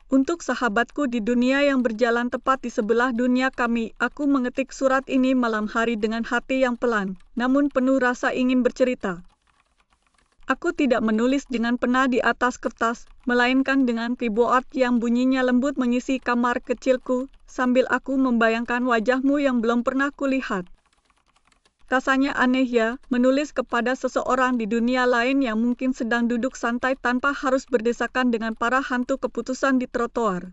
Untuk sahabatku di dunia yang berjalan tepat di sebelah dunia kami, aku mengetik surat ini malam hari dengan hati yang pelan, namun penuh rasa ingin bercerita. Aku tidak menulis dengan pena di atas kertas, melainkan dengan keyboard yang bunyinya lembut mengisi kamar kecilku, sambil aku membayangkan wajahmu yang belum pernah kulihat. Rasanya aneh ya, menulis kepada seseorang di dunia lain yang mungkin sedang duduk santai tanpa harus berdesakan dengan para hantu keputusan di trotoar.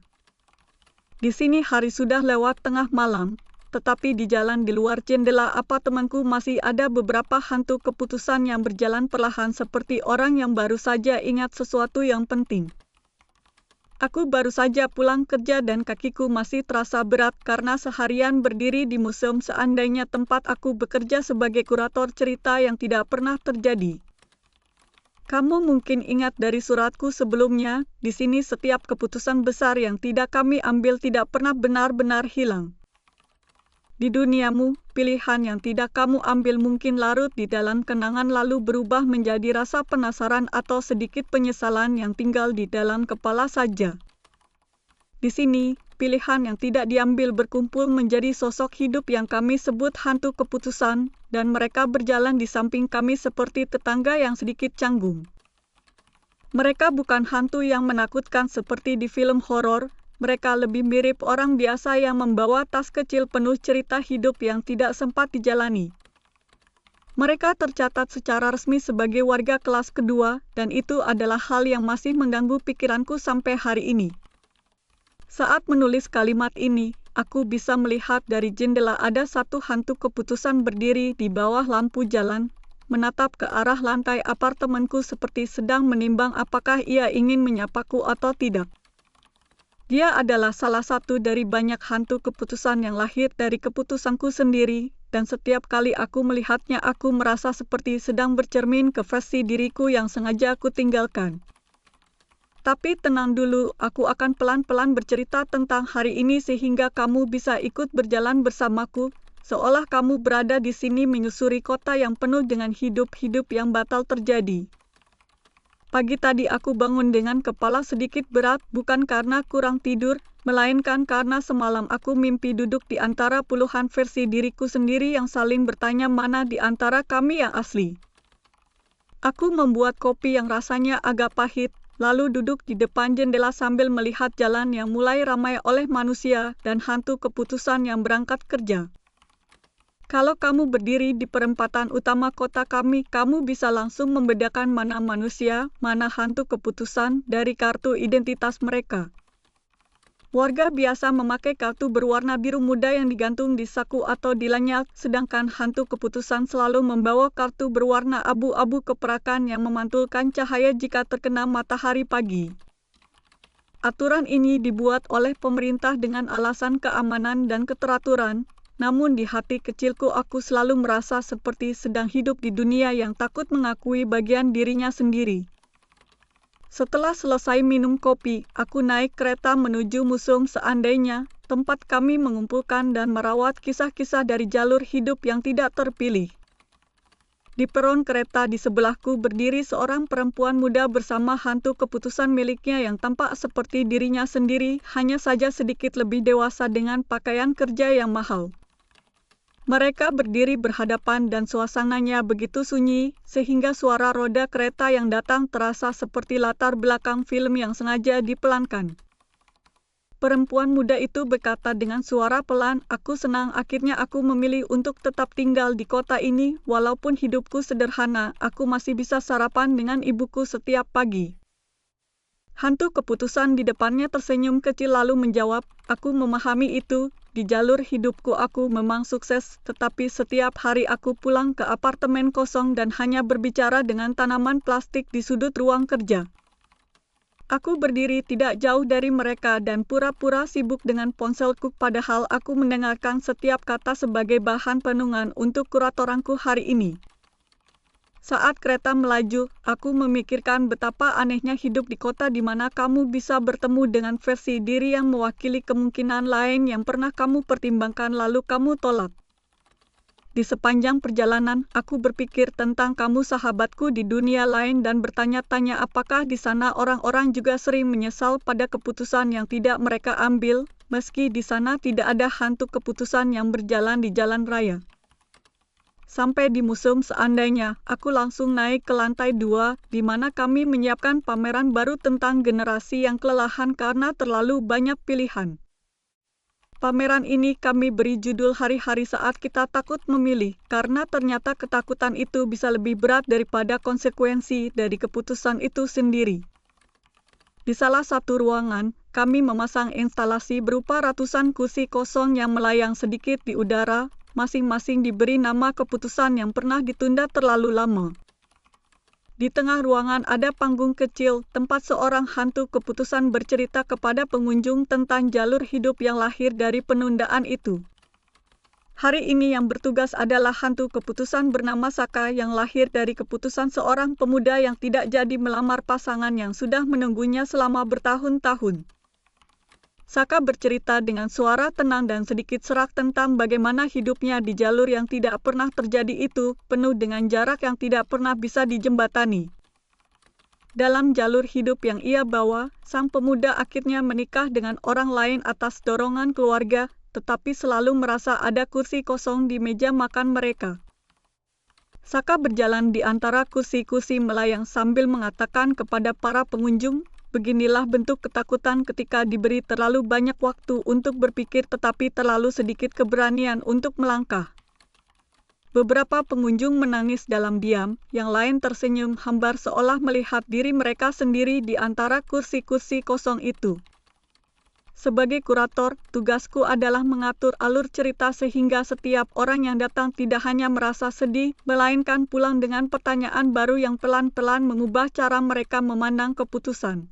Di sini hari sudah lewat tengah malam, tetapi di jalan di luar jendela apartemenku masih ada beberapa hantu keputusan yang berjalan perlahan seperti orang yang baru saja ingat sesuatu yang penting. Aku baru saja pulang kerja dan kakiku masih terasa berat karena seharian berdiri di museum seandainya tempat aku bekerja sebagai kurator cerita yang tidak pernah terjadi. Kamu mungkin ingat dari suratku sebelumnya, di sini setiap keputusan besar yang tidak kami ambil tidak pernah benar-benar hilang. Di duniamu, pilihan yang tidak kamu ambil mungkin larut di dalam kenangan lalu berubah menjadi rasa penasaran atau sedikit penyesalan yang tinggal di dalam kepala saja. Di sini, pilihan yang tidak diambil berkumpul menjadi sosok hidup yang kami sebut hantu keputusan, dan mereka berjalan di samping kami seperti tetangga yang sedikit canggung. Mereka bukan hantu yang menakutkan seperti di film horor. Mereka lebih mirip orang biasa yang membawa tas kecil penuh cerita hidup yang tidak sempat dijalani. Mereka tercatat secara resmi sebagai warga kelas kedua, dan itu adalah hal yang masih mengganggu pikiranku sampai hari ini. Saat menulis kalimat ini, aku bisa melihat dari jendela ada satu hantu keputusan berdiri di bawah lampu jalan, menatap ke arah lantai apartemenku seperti sedang menimbang apakah ia ingin menyapaku atau tidak. Dia adalah salah satu dari banyak hantu keputusan yang lahir dari keputusanku sendiri, dan setiap kali aku melihatnya aku merasa seperti sedang bercermin ke versi diriku yang sengaja aku tinggalkan. Tapi tenang dulu, aku akan pelan-pelan bercerita tentang hari ini sehingga kamu bisa ikut berjalan bersamaku, seolah kamu berada di sini menyusuri kota yang penuh dengan hidup-hidup yang batal terjadi. Pagi tadi aku bangun dengan kepala sedikit berat, bukan karena kurang tidur, melainkan karena semalam aku mimpi duduk di antara puluhan versi diriku sendiri yang saling bertanya mana di antara kami yang asli. Aku membuat kopi yang rasanya agak pahit, lalu duduk di depan jendela sambil melihat jalan yang mulai ramai oleh manusia dan hantu keputusan yang berangkat kerja. Kalau kamu berdiri di perempatan utama kota kami, kamu bisa langsung membedakan mana manusia, mana hantu keputusan dari kartu identitas mereka. Warga biasa memakai kartu berwarna biru muda yang digantung di saku atau di lenyap, sedangkan hantu keputusan selalu membawa kartu berwarna abu-abu keperakan yang memantulkan cahaya jika terkena matahari pagi. Aturan ini dibuat oleh pemerintah dengan alasan keamanan dan keteraturan. Namun di hati kecilku aku selalu merasa seperti sedang hidup di dunia yang takut mengakui bagian dirinya sendiri. Setelah selesai minum kopi, aku naik kereta menuju museum seandainya, tempat kami mengumpulkan dan merawat kisah-kisah dari jalur hidup yang tidak terpilih. Di peron kereta di sebelahku berdiri seorang perempuan muda bersama hantu keputusan miliknya yang tampak seperti dirinya sendiri, hanya saja sedikit lebih dewasa dengan pakaian kerja yang mahal. Mereka berdiri berhadapan dan suasananya begitu sunyi, sehingga suara roda kereta yang datang terasa seperti latar belakang film yang sengaja dipelankan. Perempuan muda itu berkata dengan suara pelan, "Aku senang akhirnya aku memilih untuk tetap tinggal di kota ini, walaupun hidupku sederhana, aku masih bisa sarapan dengan ibuku setiap pagi." Hantu keputusan di depannya tersenyum kecil lalu menjawab, "Aku memahami itu. Di jalur hidupku aku memang sukses, tetapi setiap hari aku pulang ke apartemen kosong dan hanya berbicara dengan tanaman plastik di sudut ruang kerja. Aku berdiri tidak jauh dari mereka dan pura-pura sibuk dengan ponselku padahal aku mendengarkan setiap kata sebagai bahan penungan untuk kuratoranku hari ini." Saat kereta melaju, aku memikirkan betapa anehnya hidup di kota di mana kamu bisa bertemu dengan versi diri yang mewakili kemungkinan lain yang pernah kamu pertimbangkan lalu kamu tolak. Di sepanjang perjalanan, aku berpikir tentang kamu sahabatku di dunia lain dan bertanya-tanya apakah di sana orang-orang juga sering menyesal pada keputusan yang tidak mereka ambil, meski di sana tidak ada hantu keputusan yang berjalan di jalan raya. Sampai di museum seandainya, aku langsung naik ke lantai 2, di mana kami menyiapkan pameran baru tentang generasi yang kelelahan karena terlalu banyak pilihan. Pameran ini kami beri judul hari-hari saat kita takut memilih, karena ternyata ketakutan itu bisa lebih berat daripada konsekuensi dari keputusan itu sendiri. Di salah satu ruangan, kami memasang instalasi berupa ratusan kursi kosong yang melayang sedikit di udara, masing-masing diberi nama keputusan yang pernah ditunda terlalu lama. Di tengah ruangan ada panggung kecil, tempat seorang hantu keputusan bercerita kepada pengunjung tentang jalur hidup yang lahir dari penundaan itu. Hari ini yang bertugas adalah hantu keputusan bernama Saka yang lahir dari keputusan seorang pemuda yang tidak jadi melamar pasangan yang sudah menunggunya selama bertahun-tahun. Saka bercerita dengan suara tenang dan sedikit serak tentang bagaimana hidupnya di jalur yang tidak pernah terjadi itu, penuh dengan jarak yang tidak pernah bisa dijembatani. Dalam jalur hidup yang ia bawa, sang pemuda akhirnya menikah dengan orang lain atas dorongan keluarga, tetapi selalu merasa ada kursi kosong di meja makan mereka. Saka berjalan di antara kursi-kursi melayang sambil mengatakan kepada para pengunjung, beginilah bentuk ketakutan ketika diberi terlalu banyak waktu untuk berpikir tetapi terlalu sedikit keberanian untuk melangkah. Beberapa pengunjung menangis dalam diam, yang lain tersenyum hambar seolah melihat diri mereka sendiri di antara kursi-kursi kosong itu. Sebagai kurator, tugasku adalah mengatur alur cerita sehingga setiap orang yang datang tidak hanya merasa sedih, melainkan pulang dengan pertanyaan baru yang pelan-pelan mengubah cara mereka memandang keputusan.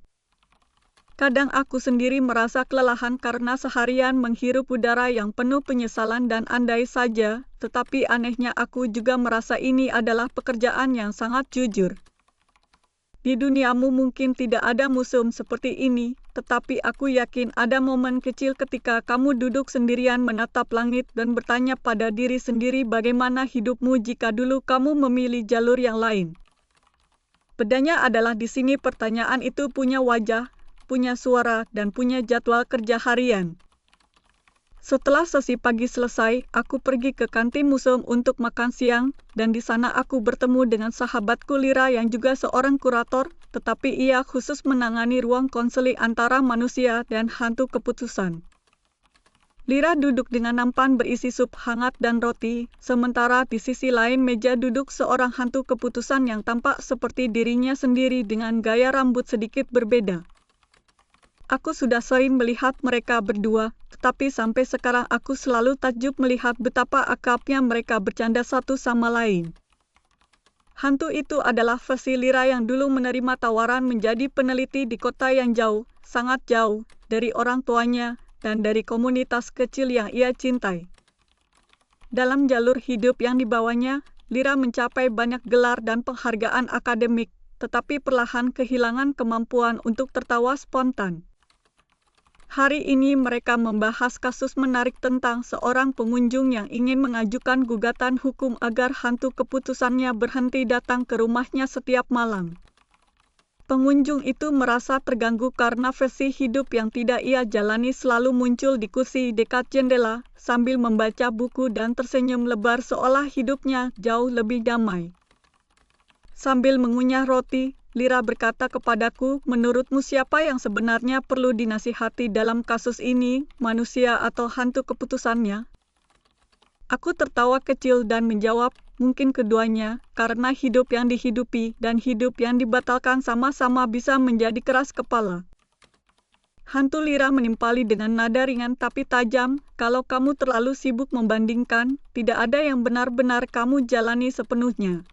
Kadang aku sendiri merasa kelelahan karena seharian menghirup udara yang penuh penyesalan dan andai saja, tetapi anehnya aku juga merasa ini adalah pekerjaan yang sangat jujur. Di duniamu mungkin tidak ada museum seperti ini, tetapi aku yakin ada momen kecil ketika kamu duduk sendirian menatap langit dan bertanya pada diri sendiri bagaimana hidupmu jika dulu kamu memilih jalur yang lain. Bedanya adalah di sini pertanyaan itu punya wajah, punya suara, dan punya jadwal kerja harian. Setelah sesi pagi selesai, aku pergi ke kantin museum untuk makan siang, dan di sana aku bertemu dengan sahabatku Lira yang juga seorang kurator, tetapi ia khusus menangani ruang konseling antara manusia dan hantu keputusan. Lira duduk dengan nampan berisi sup hangat dan roti, sementara di sisi lain meja duduk seorang hantu keputusan yang tampak seperti dirinya sendiri dengan gaya rambut sedikit berbeda. Aku sudah sering melihat mereka berdua, tetapi sampai sekarang aku selalu takjub melihat betapa akrabnya mereka bercanda satu sama lain. Hantu itu adalah versi Lira yang dulu menerima tawaran menjadi peneliti di kota yang jauh, sangat jauh, dari orang tuanya dan dari komunitas kecil yang ia cintai. Dalam jalur hidup yang dibawanya, Lira mencapai banyak gelar dan penghargaan akademik, tetapi perlahan kehilangan kemampuan untuk tertawa spontan. Hari ini mereka membahas kasus menarik tentang seorang pengunjung yang ingin mengajukan gugatan hukum agar hantu keputusannya berhenti datang ke rumahnya setiap malam. Pengunjung itu merasa terganggu karena versi hidup yang tidak ia jalani selalu muncul di kursi dekat jendela sambil membaca buku dan tersenyum lebar seolah hidupnya jauh lebih damai. Sambil mengunyah roti, Lira berkata kepadaku, menurutmu siapa yang sebenarnya perlu dinasihati dalam kasus ini, manusia atau hantu keputusannya? Aku tertawa kecil dan menjawab, mungkin keduanya, karena hidup yang dihidupi dan hidup yang dibatalkan sama-sama bisa menjadi keras kepala. Hantu Lira menimpali dengan nada ringan tapi tajam, kalau kamu terlalu sibuk membandingkan, tidak ada yang benar-benar kamu jalani sepenuhnya.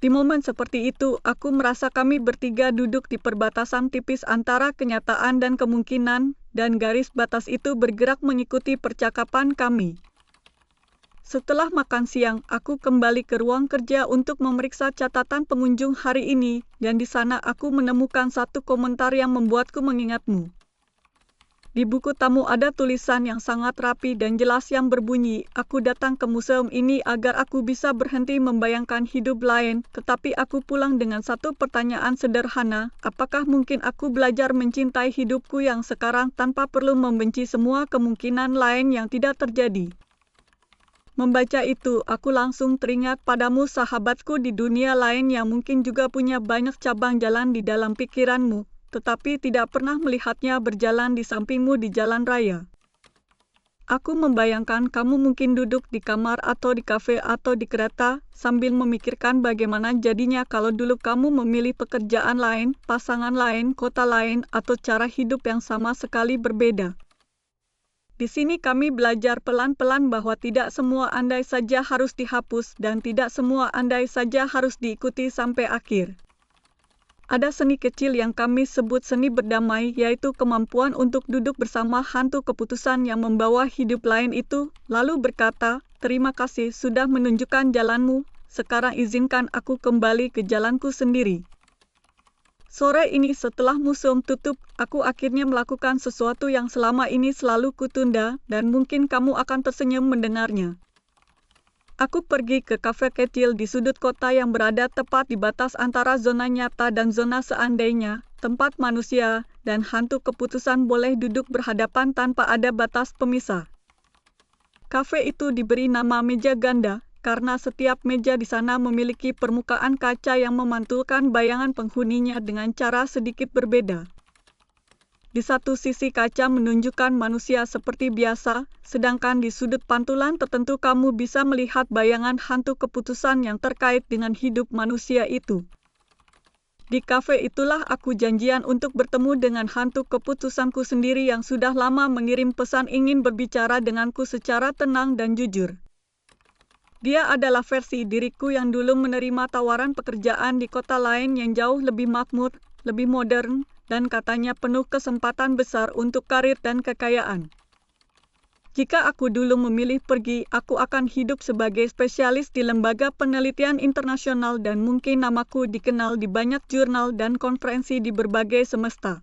Di momen seperti itu, aku merasa kami bertiga duduk di perbatasan tipis antara kenyataan dan kemungkinan, dan garis batas itu bergerak mengikuti percakapan kami. Setelah makan siang, aku kembali ke ruang kerja untuk memeriksa catatan pengunjung hari ini, dan di sana aku menemukan satu komentar yang membuatku mengingatmu. Di buku tamu ada tulisan yang sangat rapi dan jelas yang berbunyi, "Aku datang ke museum ini agar aku bisa berhenti membayangkan hidup lain, tetapi aku pulang dengan satu pertanyaan sederhana, apakah mungkin aku belajar mencintai hidupku yang sekarang tanpa perlu membenci semua kemungkinan lain yang tidak terjadi?" Membaca itu, aku langsung teringat padamu, sahabatku di dunia lain yang mungkin juga punya banyak cabang jalan di dalam pikiranmu, tetapi tidak pernah melihatnya berjalan di sampingmu di jalan raya. Aku membayangkan kamu mungkin duduk di kamar atau di kafe atau di kereta sambil memikirkan bagaimana jadinya kalau dulu kamu memilih pekerjaan lain, pasangan lain, kota lain, atau cara hidup yang sama sekali berbeda. Di sini kami belajar pelan-pelan bahwa tidak semua andai saja harus dihapus dan tidak semua andai saja harus diikuti sampai akhir. Ada seni kecil yang kami sebut seni berdamai, yaitu kemampuan untuk duduk bersama hantu keputusan yang membawa hidup lain itu, lalu berkata, "Terima kasih sudah menunjukkan jalanmu, sekarang izinkan aku kembali ke jalanku sendiri." Sore ini setelah museum tutup, aku akhirnya melakukan sesuatu yang selama ini selalu kutunda, dan mungkin kamu akan tersenyum mendengarnya. Aku pergi ke kafe kecil di sudut kota yang berada tepat di batas antara zona nyata dan zona seandainya, tempat manusia dan hantu keputusan boleh duduk berhadapan tanpa ada batas pemisah. Kafe itu diberi nama meja ganda, karena setiap meja di sana memiliki permukaan kaca yang memantulkan bayangan penghuninya dengan cara sedikit berbeda. Di satu sisi kaca menunjukkan manusia seperti biasa, sedangkan di sudut pantulan tertentu kamu bisa melihat bayangan hantu keputusan yang terkait dengan hidup manusia itu. Di kafe itulah aku janjian untuk bertemu dengan hantu keputusanku sendiri yang sudah lama mengirim pesan ingin berbicara denganku secara tenang dan jujur. Dia adalah versi diriku yang dulu menerima tawaran pekerjaan di kota lain yang jauh lebih makmur, lebih modern, dan katanya penuh kesempatan besar untuk karir dan kekayaan. Jika aku dulu memilih pergi, aku akan hidup sebagai spesialis di lembaga penelitian internasional dan mungkin namaku dikenal di banyak jurnal dan konferensi di berbagai semesta.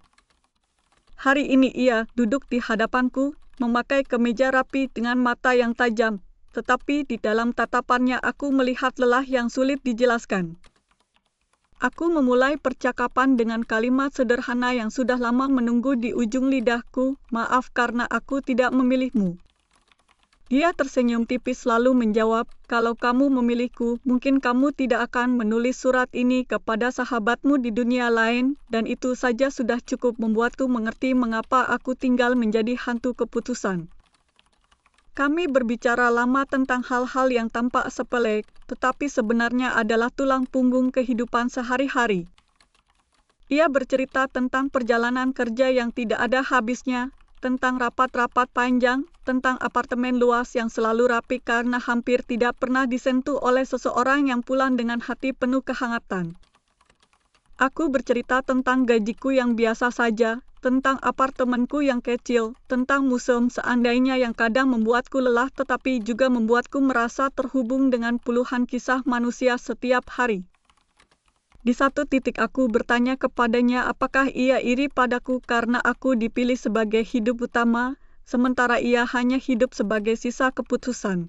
Hari ini ia duduk di hadapanku, memakai kemeja rapi dengan mata yang tajam, tetapi di dalam tatapannya aku melihat lelah yang sulit dijelaskan. Aku memulai percakapan dengan kalimat sederhana yang sudah lama menunggu di ujung lidahku, "Maaf karena aku tidak memilihmu." Dia tersenyum tipis lalu menjawab, "Kalau kamu memilihku, mungkin kamu tidak akan menulis surat ini kepada sahabatmu di dunia lain, dan itu saja sudah cukup membuatku mengerti mengapa aku tinggal menjadi hantu keputusan." Kami berbicara lama tentang hal-hal yang tampak sepele, tetapi sebenarnya adalah tulang punggung kehidupan sehari-hari. Ia bercerita tentang perjalanan kerja yang tidak ada habisnya, tentang rapat-rapat panjang, tentang apartemen luas yang selalu rapi karena hampir tidak pernah disentuh oleh seseorang yang pulang dengan hati penuh kehangatan. Aku bercerita tentang gajiku yang biasa saja, tentang apartemenku yang kecil, tentang museum seandainya yang kadang membuatku lelah tetapi juga membuatku merasa terhubung dengan puluhan kisah manusia setiap hari. Di satu titik aku bertanya kepadanya apakah ia iri padaku karena aku dipilih sebagai hidup utama, sementara ia hanya hidup sebagai sisa keputusan.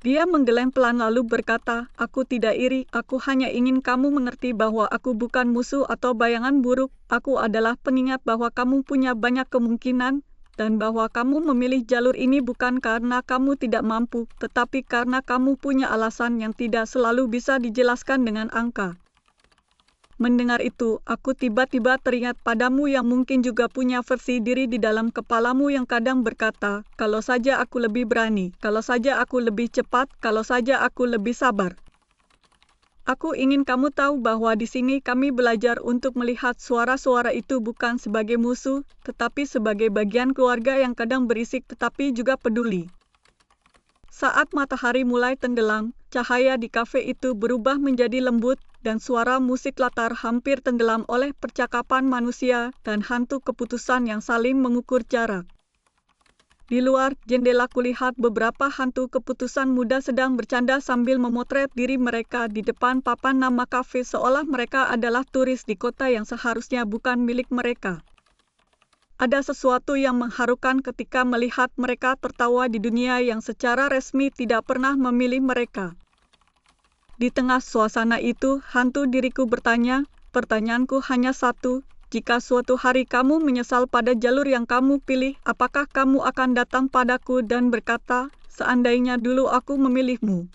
Dia menggeleng pelan lalu berkata, "Aku tidak iri, aku hanya ingin kamu mengerti bahwa aku bukan musuh atau bayangan buruk, aku adalah pengingat bahwa kamu punya banyak kemungkinan, dan bahwa kamu memilih jalur ini bukan karena kamu tidak mampu, tetapi karena kamu punya alasan yang tidak selalu bisa dijelaskan dengan angka." Mendengar itu, aku tiba-tiba teringat padamu yang mungkin juga punya versi diri di dalam kepalamu yang kadang berkata, "Kalau saja aku lebih berani, kalau saja aku lebih cepat, kalau saja aku lebih sabar." Aku ingin kamu tahu bahwa di sini kami belajar untuk melihat suara-suara itu bukan sebagai musuh, tetapi sebagai bagian keluarga yang kadang berisik tetapi juga peduli. Saat matahari mulai tenggelam, cahaya di kafe itu berubah menjadi lembut, dan suara musik latar hampir tenggelam oleh percakapan manusia dan hantu keputusan yang saling mengukur jarak. Di luar jendela kulihat beberapa hantu keputusan muda sedang bercanda sambil memotret diri mereka di depan papan nama kafe seolah mereka adalah turis di kota yang seharusnya bukan milik mereka. Ada sesuatu yang mengharukan ketika melihat mereka tertawa di dunia yang secara resmi tidak pernah memilih mereka. Di tengah suasana itu, hantu diriku bertanya, pertanyaanku hanya satu, jika suatu hari kamu menyesal pada jalur yang kamu pilih, apakah kamu akan datang padaku dan berkata, seandainya dulu aku memilihmu?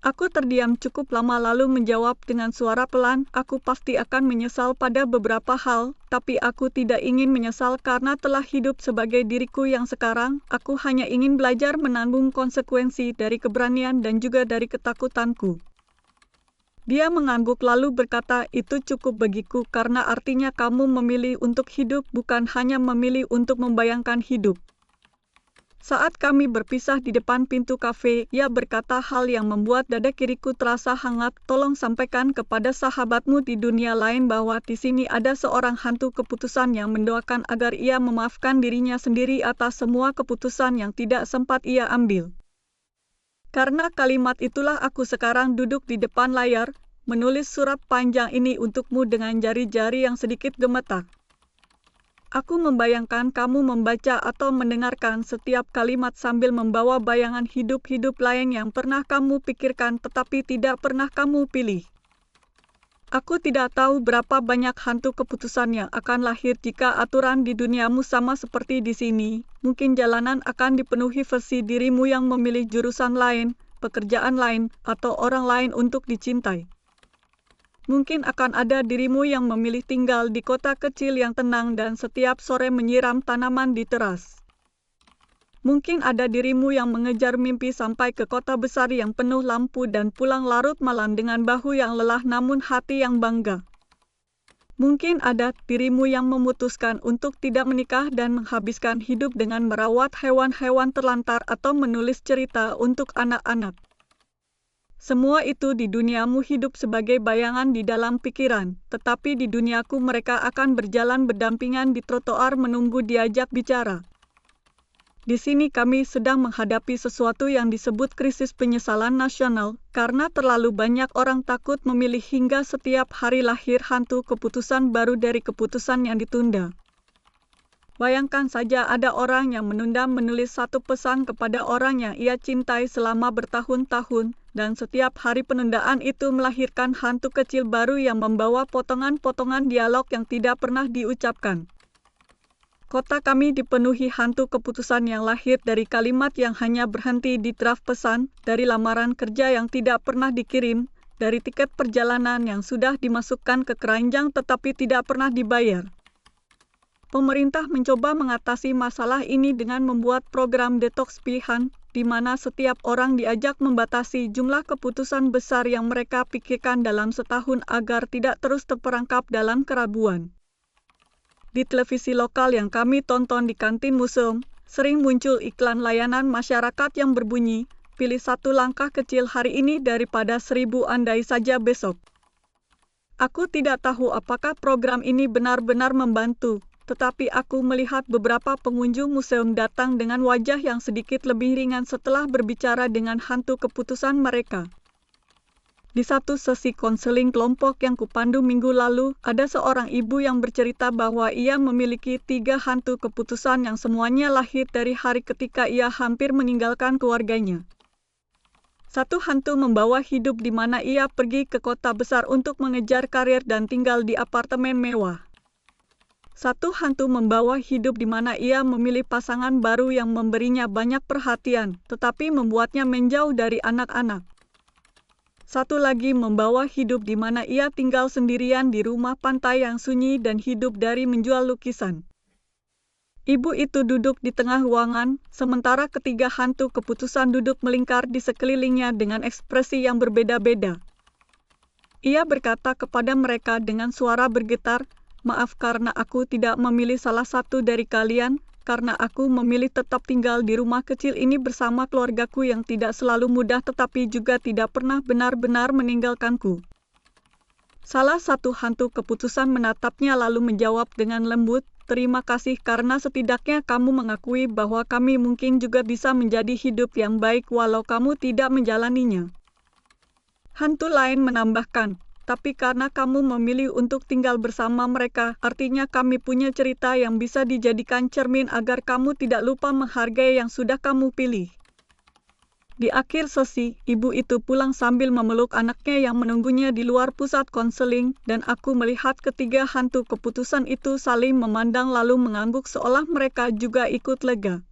Aku terdiam cukup lama lalu menjawab dengan suara pelan, aku pasti akan menyesal pada beberapa hal, tapi aku tidak ingin menyesal karena telah hidup sebagai diriku yang sekarang, aku hanya ingin belajar menanggung konsekuensi dari keberanian dan juga dari ketakutanku. Dia mengangguk lalu berkata, itu cukup bagiku karena artinya kamu memilih untuk hidup bukan hanya memilih untuk membayangkan hidup. Saat kami berpisah di depan pintu kafe, ia berkata hal yang membuat dada kiriku terasa hangat. Tolong sampaikan kepada sahabatmu di dunia lain bahwa di sini ada seorang hantu keputusan yang mendoakan agar ia memaafkan dirinya sendiri atas semua keputusan yang tidak sempat ia ambil. Karena kalimat itulah aku sekarang duduk di depan layar, menulis surat panjang ini untukmu dengan jari-jari yang sedikit gemetar. Aku membayangkan kamu membaca atau mendengarkan setiap kalimat sambil membawa bayangan hidup-hidup lain yang pernah kamu pikirkan tetapi tidak pernah kamu pilih. Aku tidak tahu berapa banyak hantu keputusan yang akan lahir jika aturan di duniamu sama seperti di sini. Mungkin jalanan akan dipenuhi versi dirimu yang memilih jurusan lain, pekerjaan lain, atau orang lain untuk dicintai. Mungkin akan ada dirimu yang memilih tinggal di kota kecil yang tenang dan setiap sore menyiram tanaman di teras. Mungkin ada dirimu yang mengejar mimpi sampai ke kota besar yang penuh lampu dan pulang larut malam dengan bahu yang lelah namun hati yang bangga. Mungkin ada dirimu yang memutuskan untuk tidak menikah dan menghabiskan hidup dengan merawat hewan-hewan terlantar atau menulis cerita untuk anak-anak. Semua itu di duniamu hidup sebagai bayangan di dalam pikiran, tetapi di duniaku mereka akan berjalan berdampingan di trotoar menunggu diajak bicara. Di sini kami sedang menghadapi sesuatu yang disebut krisis penyesalan nasional, karena terlalu banyak orang takut memilih hingga setiap hari lahir hantu keputusan baru dari keputusan yang ditunda. Bayangkan saja ada orang yang menunda menulis satu pesan kepada orang yang ia cintai selama bertahun-tahun, dan setiap hari penundaan itu melahirkan hantu kecil baru yang membawa potongan-potongan dialog yang tidak pernah diucapkan. Kota kami dipenuhi hantu keputusan yang lahir dari kalimat yang hanya berhenti di draft pesan, dari lamaran kerja yang tidak pernah dikirim, dari tiket perjalanan yang sudah dimasukkan ke keranjang tetapi tidak pernah dibayar. Pemerintah mencoba mengatasi masalah ini dengan membuat program detox pilihan, di mana setiap orang diajak membatasi jumlah keputusan besar yang mereka pikirkan dalam setahun agar tidak terus terperangkap dalam keraguan. Di televisi lokal yang kami tonton di kantin museum, sering muncul iklan layanan masyarakat yang berbunyi, pilih satu langkah kecil hari ini daripada 1000 andai saja besok. Aku tidak tahu apakah program ini benar-benar membantu, tetapi aku melihat beberapa pengunjung museum datang dengan wajah yang sedikit lebih ringan setelah berbicara dengan hantu keputusan mereka. Di satu sesi konseling kelompok yang kupandu minggu lalu, ada seorang ibu yang bercerita bahwa ia memiliki 3 hantu keputusan yang semuanya lahir dari hari ketika ia hampir meninggalkan keluarganya. Satu hantu membawa hidup di mana ia pergi ke kota besar untuk mengejar karir dan tinggal di apartemen mewah. Satu hantu membawa hidup di mana ia memilih pasangan baru yang memberinya banyak perhatian, tetapi membuatnya menjauh dari anak-anak. Satu lagi membawa hidup di mana ia tinggal sendirian di rumah pantai yang sunyi dan hidup dari menjual lukisan. Ibu itu duduk di tengah ruangan, sementara ketiga hantu keputusan duduk melingkar di sekelilingnya dengan ekspresi yang berbeda-beda. Ia berkata kepada mereka dengan suara bergetar, "Maaf karena aku tidak memilih salah satu dari kalian, karena aku memilih tetap tinggal di rumah kecil ini bersama keluargaku yang tidak selalu mudah tetapi juga tidak pernah benar-benar meninggalkanku." Salah satu hantu keputusan menatapnya lalu menjawab dengan lembut, "Terima kasih karena setidaknya kamu mengakui bahwa kami mungkin juga bisa menjadi hidup yang baik walau kamu tidak menjalaninya." Hantu lain menambahkan, tapi karena kamu memilih untuk tinggal bersama mereka, artinya kami punya cerita yang bisa dijadikan cermin agar kamu tidak lupa menghargai yang sudah kamu pilih. Di akhir sesi, ibu itu pulang sambil memeluk anaknya yang menunggunya di luar pusat konseling, dan aku melihat ketiga hantu keputusan itu saling memandang lalu mengangguk seolah mereka juga ikut lega.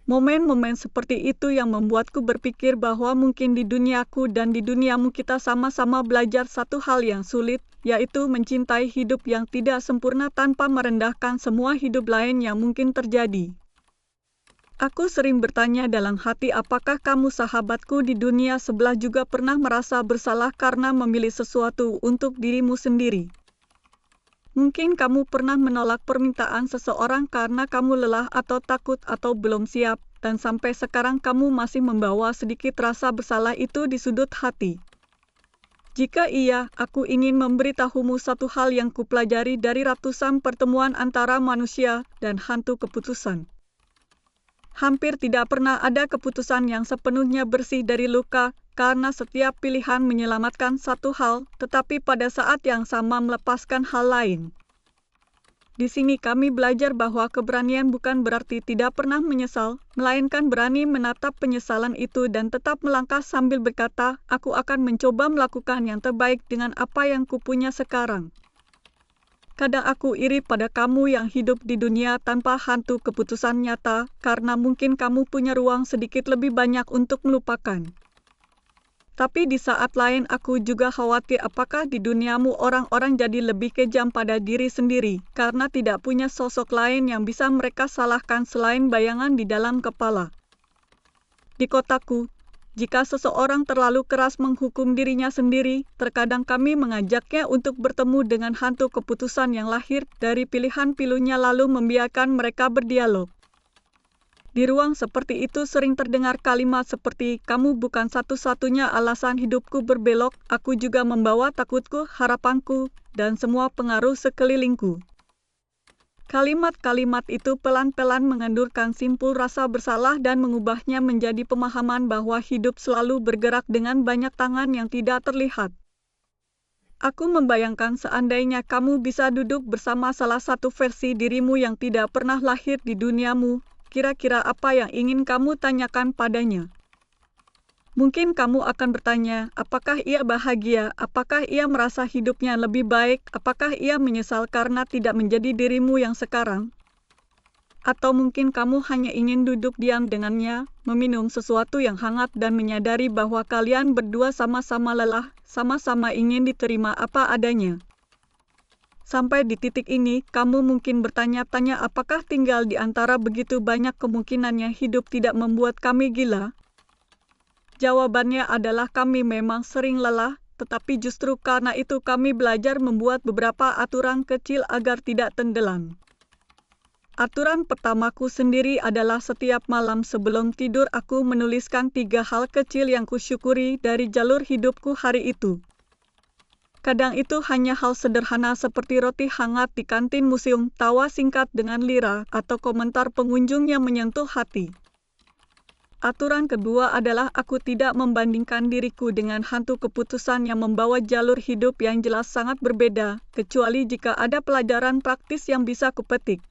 Momen-momen seperti itu yang membuatku berpikir bahwa mungkin di duniaku dan di duniamu kita sama-sama belajar satu hal yang sulit, yaitu mencintai hidup yang tidak sempurna tanpa merendahkan semua hidup lain yang mungkin terjadi. Aku sering bertanya dalam hati apakah kamu sahabatku di dunia sebelah juga pernah merasa bersalah karena memilih sesuatu untuk dirimu sendiri. Mungkin kamu pernah menolak permintaan seseorang karena kamu lelah atau takut atau belum siap, dan sampai sekarang kamu masih membawa sedikit rasa bersalah itu di sudut hati. Jika iya, aku ingin memberitahumu satu hal yang kupelajari dari ratusan pertemuan antara manusia dan hantu keputusan. Hampir tidak pernah ada keputusan yang sepenuhnya bersih dari luka, karena setiap pilihan menyelamatkan satu hal, tetapi pada saat yang sama melepaskan hal lain. Di sini kami belajar bahwa keberanian bukan berarti tidak pernah menyesal, melainkan berani menatap penyesalan itu dan tetap melangkah sambil berkata, aku akan mencoba melakukan yang terbaik dengan apa yang kupunya sekarang. Kadang aku iri pada kamu yang hidup di dunia tanpa hantu keputusan nyata, karena mungkin kamu punya ruang sedikit lebih banyak untuk melupakan. Tapi di saat lain aku juga khawatir apakah di duniamu orang-orang jadi lebih kejam pada diri sendiri, karena tidak punya sosok lain yang bisa mereka salahkan selain bayangan di dalam kepala. Di kotaku, jika seseorang terlalu keras menghukum dirinya sendiri, terkadang kami mengajaknya untuk bertemu dengan hantu keputusan yang lahir dari pilihan pilunya lalu membiarkan mereka berdialog. Di ruang seperti itu sering terdengar kalimat seperti, kamu bukan satu-satunya alasan hidupku berbelok, aku juga membawa takutku, harapanku, dan semua pengaruh sekelilingku. Kalimat-kalimat itu pelan-pelan mengendurkan simpul rasa bersalah dan mengubahnya menjadi pemahaman bahwa hidup selalu bergerak dengan banyak tangan yang tidak terlihat. Aku membayangkan seandainya kamu bisa duduk bersama salah satu versi dirimu yang tidak pernah lahir di duniamu, kira-kira apa yang ingin kamu tanyakan padanya? Mungkin kamu akan bertanya, apakah ia bahagia, apakah ia merasa hidupnya lebih baik, apakah ia menyesal karena tidak menjadi dirimu yang sekarang? Atau mungkin kamu hanya ingin duduk diam dengannya, meminum sesuatu yang hangat dan menyadari bahwa kalian berdua sama-sama lelah, sama-sama ingin diterima apa adanya. Sampai di titik ini, kamu mungkin bertanya-tanya apakah tinggal di antara begitu banyak kemungkinannya hidup tidak membuat kami gila? Jawabannya adalah kami memang sering lelah, tetapi justru karena itu kami belajar membuat beberapa aturan kecil agar tidak tenggelam. Aturan pertamaku sendiri adalah setiap malam sebelum tidur aku menuliskan 3 hal kecil yang kusyukuri dari jalur hidupku hari itu. Kadang itu hanya hal sederhana seperti roti hangat di kantin museum, tawa singkat dengan Lira, atau komentar pengunjung yang menyentuh hati. Aturan kedua adalah aku tidak membandingkan diriku dengan hantu keputusan yang membawa jalur hidup yang jelas sangat berbeda, kecuali jika ada pelajaran praktis yang bisa kupetik.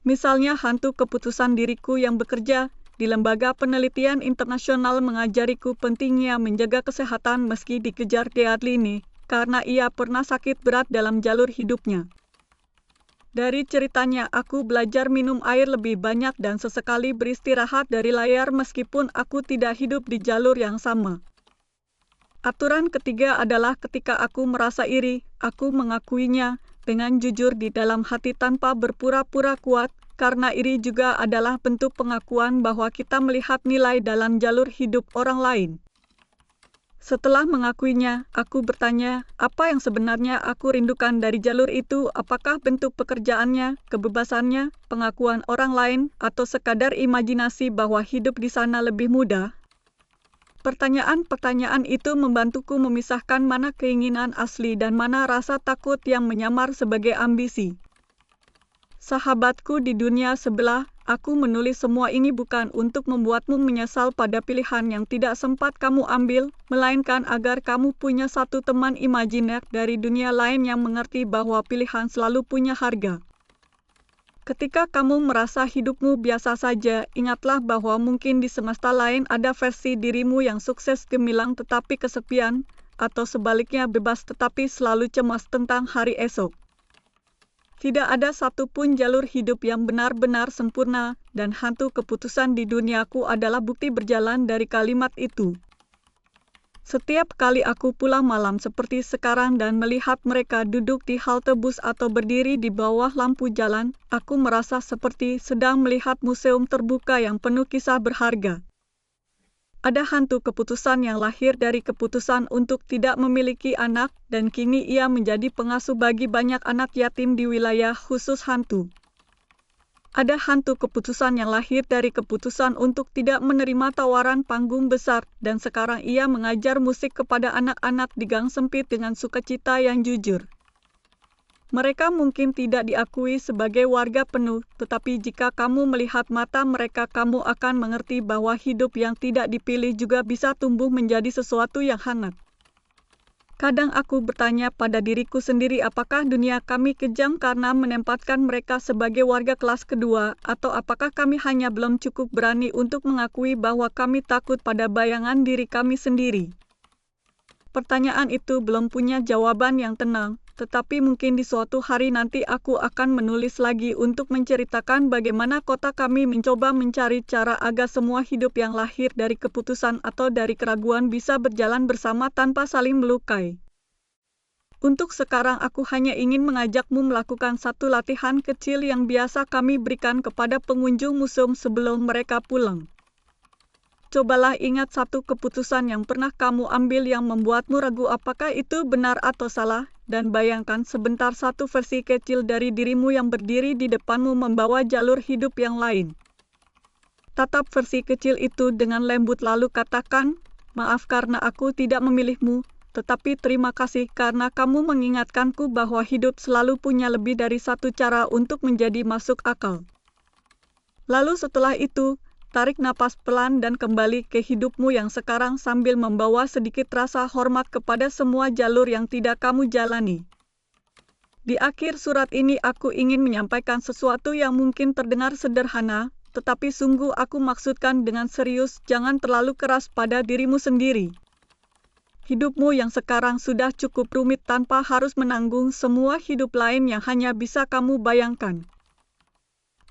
Misalnya hantu keputusan diriku yang bekerja di lembaga penelitian internasional mengajariku pentingnya menjaga kesehatan meski dikejar Deadline, karena ia pernah sakit berat dalam jalur hidupnya. Dari ceritanya, aku belajar minum air lebih banyak dan sesekali beristirahat dari layar meskipun aku tidak hidup di jalur yang sama. Aturan ketiga adalah ketika aku merasa iri, aku mengakuinya dengan jujur di dalam hati tanpa berpura-pura kuat, karena iri juga adalah bentuk pengakuan bahwa kita melihat nilai dalam jalur hidup orang lain. Setelah mengakuinya, aku bertanya, apa yang sebenarnya aku rindukan dari jalur itu? Apakah bentuk pekerjaannya, kebebasannya, pengakuan orang lain, atau sekadar imajinasi bahwa hidup di sana lebih mudah? Pertanyaan-pertanyaan itu membantuku memisahkan mana keinginan asli dan mana rasa takut yang menyamar sebagai ambisi. Sahabatku di dunia sebelah, aku menulis semua ini bukan untuk membuatmu menyesal pada pilihan yang tidak sempat kamu ambil, melainkan agar kamu punya satu teman imajiner dari dunia lain yang mengerti bahwa pilihan selalu punya harga. Ketika kamu merasa hidupmu biasa saja, ingatlah bahwa mungkin di semesta lain ada versi dirimu yang sukses gemilang tetapi kesepian, atau sebaliknya bebas tetapi selalu cemas tentang hari esok. Tidak ada satupun jalur hidup yang benar-benar sempurna, dan hantu keputusan di duniaku adalah bukti berjalan dari kalimat itu. Setiap kali aku pulang malam seperti sekarang dan melihat mereka duduk di halte bus atau berdiri di bawah lampu jalan, aku merasa seperti sedang melihat museum terbuka yang penuh kisah berharga. Ada hantu keputusan yang lahir dari keputusan untuk tidak memiliki anak, dan kini ia menjadi pengasuh bagi banyak anak yatim di wilayah khusus hantu. Ada hantu keputusan yang lahir dari keputusan untuk tidak menerima tawaran panggung besar, dan sekarang ia mengajar musik kepada anak-anak di gang sempit dengan sukacita yang jujur. Mereka mungkin tidak diakui sebagai warga penuh, tetapi jika kamu melihat mata mereka, kamu akan mengerti bahwa hidup yang tidak dipilih juga bisa tumbuh menjadi sesuatu yang hangat. Kadang aku bertanya pada diriku sendiri apakah dunia kami kejam karena menempatkan mereka sebagai warga kelas kedua, atau apakah kami hanya belum cukup berani untuk mengakui bahwa kami takut pada bayangan diri kami sendiri. Pertanyaan itu belum punya jawaban yang tenang, tetapi mungkin di suatu hari nanti aku akan menulis lagi untuk menceritakan bagaimana kota kami mencoba mencari cara agar semua hidup yang lahir dari keputusan atau dari keraguan bisa berjalan bersama tanpa saling melukai. Untuk sekarang aku hanya ingin mengajakmu melakukan satu latihan kecil yang biasa kami berikan kepada pengunjung museum sebelum mereka pulang. Cobalah ingat satu keputusan yang pernah kamu ambil yang membuatmu ragu apakah itu benar atau salah, dan bayangkan sebentar satu versi kecil dari dirimu yang berdiri di depanmu membawa jalur hidup yang lain. Tatap versi kecil itu dengan lembut lalu katakan, "Maaf karena aku tidak memilihmu, tetapi terima kasih karena kamu mengingatkanku bahwa hidup selalu punya lebih dari satu cara untuk menjadi masuk akal." Lalu setelah itu, tarik napas pelan dan kembali ke hidupmu yang sekarang sambil membawa sedikit rasa hormat kepada semua jalur yang tidak kamu jalani. Di akhir surat ini aku ingin menyampaikan sesuatu yang mungkin terdengar sederhana, tetapi sungguh aku maksudkan dengan serius, jangan terlalu keras pada dirimu sendiri. Hidupmu yang sekarang sudah cukup rumit tanpa harus menanggung semua hidup lain yang hanya bisa kamu bayangkan.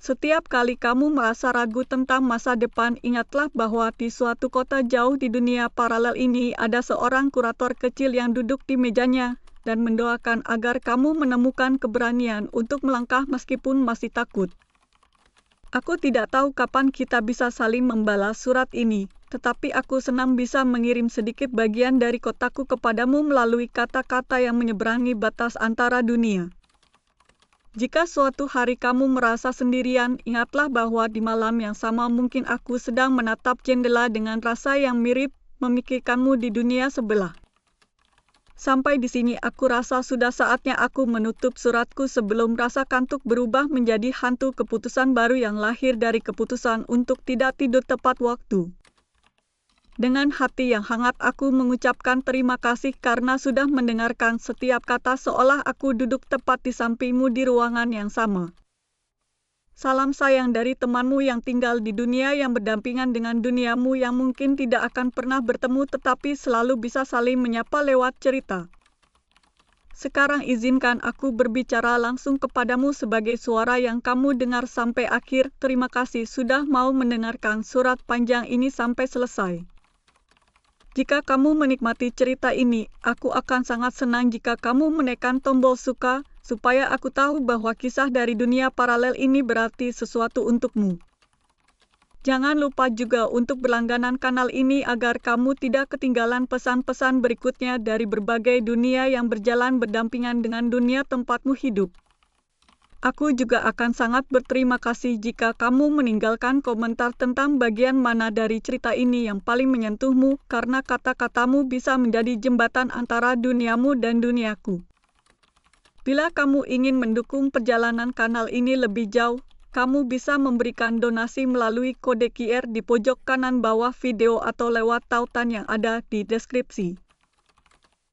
Setiap kali kamu merasa ragu tentang masa depan, ingatlah bahwa di suatu kota jauh di dunia paralel ini ada seorang kurator kecil yang duduk di mejanya dan mendoakan agar kamu menemukan keberanian untuk melangkah meskipun masih takut. Aku tidak tahu kapan kita bisa saling membalas surat ini, tetapi aku senang bisa mengirim sedikit bagian dari kotaku kepadamu melalui kata-kata yang menyeberangi batas antara dunia. Jika suatu hari kamu merasa sendirian, ingatlah bahwa di malam yang sama mungkin aku sedang menatap jendela dengan rasa yang mirip memikirkanmu di dunia sebelah. Sampai di sini aku rasa sudah saatnya aku menutup suratku sebelum rasa kantuk berubah menjadi hantu keputusan baru yang lahir dari keputusan untuk tidak tidur tepat waktu. Dengan hati yang hangat aku mengucapkan terima kasih karena sudah mendengarkan setiap kata seolah aku duduk tepat di sampingmu di ruangan yang sama. Salam sayang dari temanmu yang tinggal di dunia yang berdampingan dengan duniamu yang mungkin tidak akan pernah bertemu tetapi selalu bisa saling menyapa lewat cerita. Sekarang izinkan aku berbicara langsung kepadamu sebagai suara yang kamu dengar sampai akhir. Terima kasih sudah mau mendengarkan surat panjang ini sampai selesai. Jika kamu menikmati cerita ini, aku akan sangat senang jika kamu menekan tombol suka, supaya aku tahu bahwa kisah dari dunia paralel ini berarti sesuatu untukmu. Jangan lupa juga untuk berlangganan kanal ini agar kamu tidak ketinggalan pesan-pesan berikutnya dari berbagai dunia yang berjalan berdampingan dengan dunia tempatmu hidup. Aku juga akan sangat berterima kasih jika kamu meninggalkan komentar tentang bagian mana dari cerita ini yang paling menyentuhmu, karena kata-katamu bisa menjadi jembatan antara duniamu dan duniaku. Bila kamu ingin mendukung perjalanan kanal ini lebih jauh, kamu bisa memberikan donasi melalui kode QR di pojok kanan bawah video atau lewat tautan yang ada di deskripsi.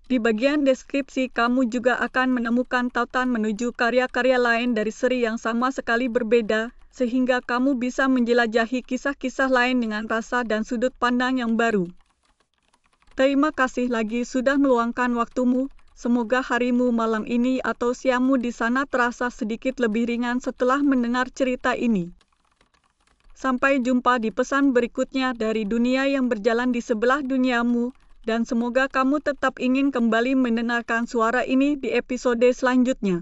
Di bagian deskripsi, kamu juga akan menemukan tautan menuju karya-karya lain dari seri yang sama sekali berbeda, sehingga kamu bisa menjelajahi kisah-kisah lain dengan rasa dan sudut pandang yang baru. Terima kasih lagi sudah meluangkan waktumu. Semoga harimu malam ini atau siangmu di sana terasa sedikit lebih ringan setelah mendengar cerita ini. Sampai jumpa di pesan berikutnya dari dunia yang berjalan di sebelah duniamu, dan semoga kamu tetap ingin kembali mendengarkan suara ini di episode selanjutnya.